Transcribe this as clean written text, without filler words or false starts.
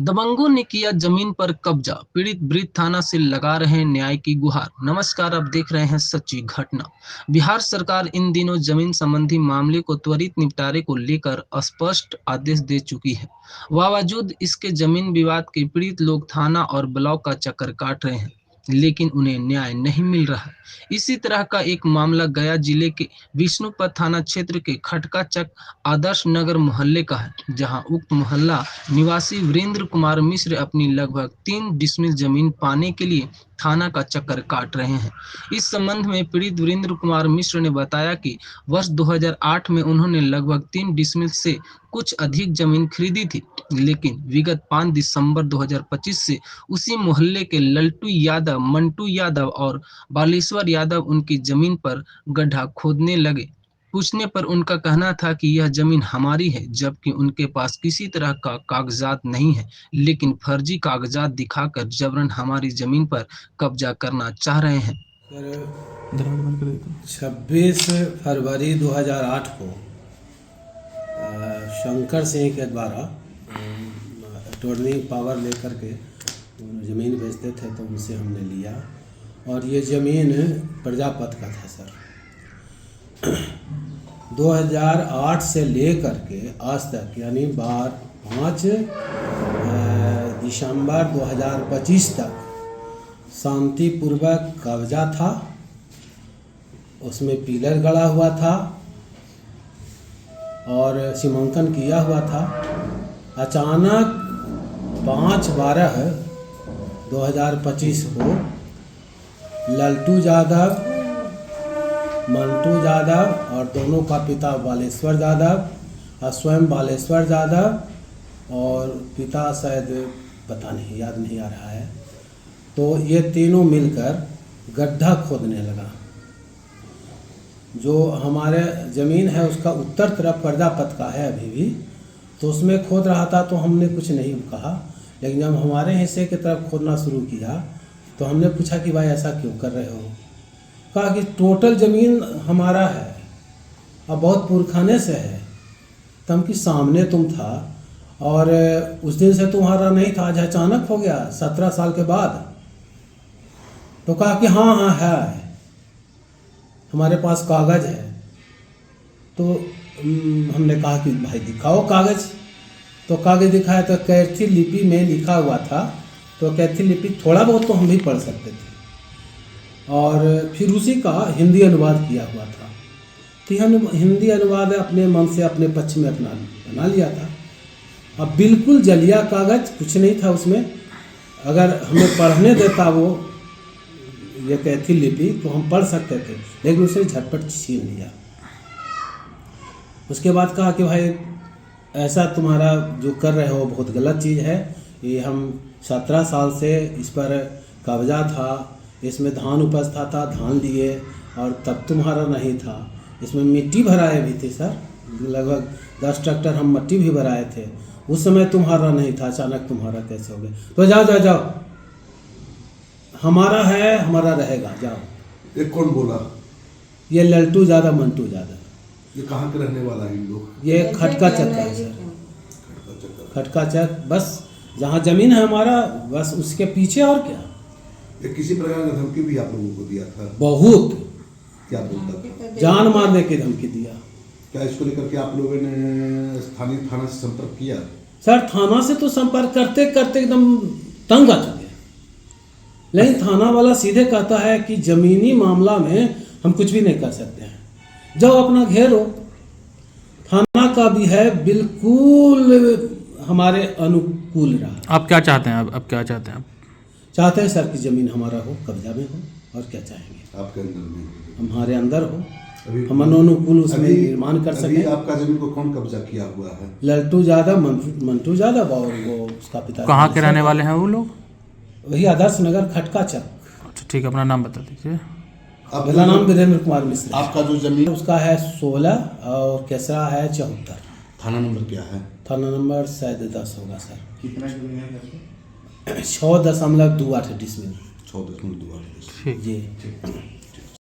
दबंगों ने किया जमीन पर कब्जा, पीड़ित ब्रीद थाना से लगा रहे हैं न्याय की गुहार। नमस्कार, आप देख रहे हैं सच्ची घटना। बिहार सरकार इन दिनों जमीन संबंधी मामले को त्वरित निपटारे को लेकर स्पष्ट आदेश दे चुकी है। बावजूद इसके जमीन विवाद के पीड़ित लोग थाना और ब्लॉक का चक्कर काट रहे हैं, लेकिन उन्हें न्याय नहीं मिल रहा। इसी तरह का एक मामला गया जिले के विष्णुपद थाना क्षेत्र के खटका चक आदर्श नगर मोहल्ले का है, जहां उक्त मोहल्ला निवासी वीरेंद्र कुमार मिश्र अपनी लगभग 3 डिसमिल जमीन पाने के लिए थाना का चक्कर काट रहे हैं। इस संबंध में पीड़ित वीरेंद्र कुमार मिश्र ने बताया कि वर्ष 2008 में उन्होंने लगभग 3 डिसमिल से कुछ अधिक जमीन खरीदी थी, लेकिन विगत 5 दिसंबर 2025 से उसी मोहल्ले के लल्टू यादव, मंटू यादव और बालेश्वर यादव उनकी जमीन पर गड्ढा खोदने लगे। पूछने पर उनका कहना था कि यह जमीन हमारी है, जबकि उनके पास किसी तरह का कागजात नहीं है, लेकिन फर्जी कागजात दिखाकर जबरन हमारी जमीन पर कब्जा करना चाह रहे हैं। 26 फरवरी 2008 को शंकर सिंह के द्वारा अटॉर्नी पावर लेकर के ज़मीन बेचते थे, तो उनसे हमने लिया और ये ज़मीन प्रजापत का था सर। 2008 से लेकर के आज तक, यानी 5 दिसंबर 2025 तक शांतिपूर्वक कब्जा था। उसमें पिलर गड़ा हुआ था और सीमांकन किया हुआ था। अचानक 5/12/2025 को लल्टू यादव, मंटू यादव और दोनों का पिता बालेश्वर यादव और स्वयं बालेश्वर यादव और पिता शायद पता नहीं, याद नहीं आ रहा है, तो ये तीनों मिलकर गड्ढा खोदने लगा। जो हमारे ज़मीन है उसका उत्तर तरफ प्रजापत का है अभी भी, तो उसमें खोद रहा था, तो हमने कुछ नहीं कहा। लेकिन जब हमारे हिस्से की तरफ खोदना शुरू किया तो हमने पूछा कि भाई ऐसा क्यों कर रहे हो। कहा कि टोटल ज़मीन हमारा है और बहुत पुरखाने से है, तम कि सामने तुम था और उस दिन से तुम्हारा नहीं था, आज अचानक हो गया 17 साल के बाद। तो कहा कि हाँ है, हमारे पास कागज़ है। तो हमने कहा कि भाई दिखाओ कागज़। तो कागज़ दिखाया तो कैथी लिपि में लिखा हुआ था, तो कैथी लिपि थोड़ा बहुत तो हम भी पढ़ सकते थे और फिर उसी का हिंदी अनुवाद किया हुआ था। तो हम हिंदी अनुवाद अपने मन से अपने पक्ष में अपना बना लिया था। अब बिल्कुल जलिया कागज़, कुछ नहीं था उसमें। अगर हमें पढ़ने देता वो ये कैथी लिपि तो हम पढ़ सकते थे, लेकिन उसे झटपट छीन लिया। उसके बाद कहा कि भाई ऐसा तुम्हारा जो कर रहे हो बहुत गलत चीज़ है। ये हम 17 साल से इस पर कब्जा था, इसमें धान उपजता था, धान लिए और तब तुम्हारा नहीं था। इसमें मिट्टी भराए भी थे सर, लगभग 10 ट्रैक्टर हम मिट्टी भी भराए थे। उस समय तुम्हारा नहीं था, अचानक तुम्हारा कैसे हो गया। तो जाओ जाओ जाओ, हमारा है, हमारा रहेगा, जाओ। ये कौन बोला? ये लल्टू यादव, मंटू यादव। ये कहाँ के रहने वाला है इन लोग? ये खटका चक का है सर, खटका चक, बस जहाँ ज़मीन है हमारा, बस उसके पीछे। और क्या ये किसी प्रकार का धमकी भी आप लोगों को दिया था? बहुत, क्या बोलता था? जान मारने की धमकी दिया। क्या इसको लेकर के आप लोगों ने स्थानीय थाना से संपर्क किया? सर थाना से तो संपर्क करते करते एकदम तंग आ चुके, लेकिन थाना वाला सीधे कहता है कि ज़मीनी मामला में हम कुछ भी नहीं कर सकते हैं, जाओ अपना घेरो। थाना का भी है बिल्कुल हमारे अनुकूल रहा। आप क्या चाहते हैं? अब क्या चाहते हैं आप? चाहते हैं सर कि ज़मीन हमारा हो, कब्जा में हो, और क्या चाहेंगे? आपके अंदर में हमारे अंदर हो, अभी हम अनुकूल उसमें निर्माण कर सकें। आपका जमीन को कौन कब्जा किया हुआ है? लल्टू यादव, मंटू यादव और वो उसका पिता। कहाँ के रहने वाले हैं वो लोग? वही आदर्श नगर खटका चक। अच्छा ठीक है, अपना नाम बता दीजिए। मेरा नाम वीरेंद्र कुमार मिश्र। आपका जो जमीन उसका है 16 और केसरा है 74। थाना नंबर क्या है? थाना नंबर शायद 10 होगा सर। कितना जमीन है? 6.28 डिसमिल। 6.28। ठीक जी।